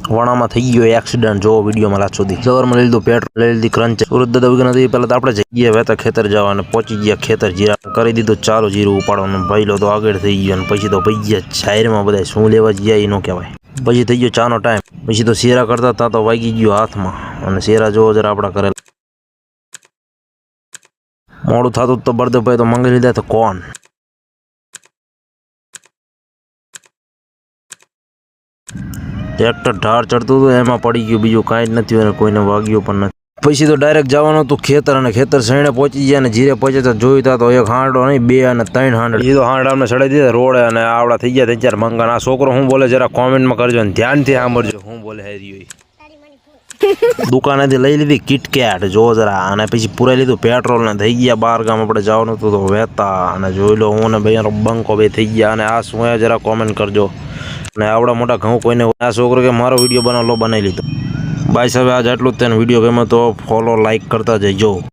વણામાં થઈ ગયો એક્સિડન્ટ, જો વિડીયોમાં લાસ્ટ સુધી. સવારમાં લઈ લીધું પેટ્રોલ, લઈ લીધી ક્રંચ. સુરત દાદા વગર નથી પહેલા તો આપણે જઈએ વેતા ખેતર જવા અને પહોંચી ગયા ખેતર. જીરા કરી દીધું ચાલુ, જીરું ઉપાડવાનું. ભાઈલો તો આગળ થઈ ગયો અને પછી તો ભાઈ ગયા જાહેરમાં બધા શું લેવા ગયા એ ન કહેવાય. પછી થઈ ગયો ચાનો ટાઈમ. પછી તો શેરા કરતા હતા તો વાગી ગયો હાથમાં. અને શેરા જોવો જરા આપણા કરેલા. મોડું થતું તો બળદેવભાઈ તો મંગી લીધા તો કોણ. ટ્રેક્ટર ઢાળ ચડતું હતું એમાં પડી ગયું, બીજું કાંઈ જ નથી અને કોઈને વાગ્યું પણ નથી. પછી તો ડાયરેક્ટ જવાનું હતું ખેતર અને ખેતર સૈણે પહોંચી ગયા અને જીરે પહોંચે તો જોયું તો એક હાંડો નહીં 2 અને 3 હાંડ. એ તો હાંડામને ચડાવી દીધા રોડે અને આવડા થઈ ગયા 3-4 મંગન. આ છોકરો હું બોલે જરા કોમેન્ટમાં કરજો અને ધ્યાનથી સાંભળજો હું બોલે હેરી. દુકાનેથી લઈ લીધી કિટકેટ જો જરા અને પછી પૂરાઈ લીધું પેટ્રોલ ને થઈ ગયા 12 ગામ આપણે જવાનું હતું તો વેતા. અને જોઈ લો હું ને ભાઈ બંકો બે થઈ ગયા. અને આ શું જરા કોમેન્ટ કરજો. અને આવડા મોટા ઘઉં કોઈને આ છોકરો કે મારો વિડીયો બનાવી લીધો. બાય સાહેબ આજ આટલું જ. તેને વિડીયો ગમે તો ફોલો લાઈક કરતા જજો.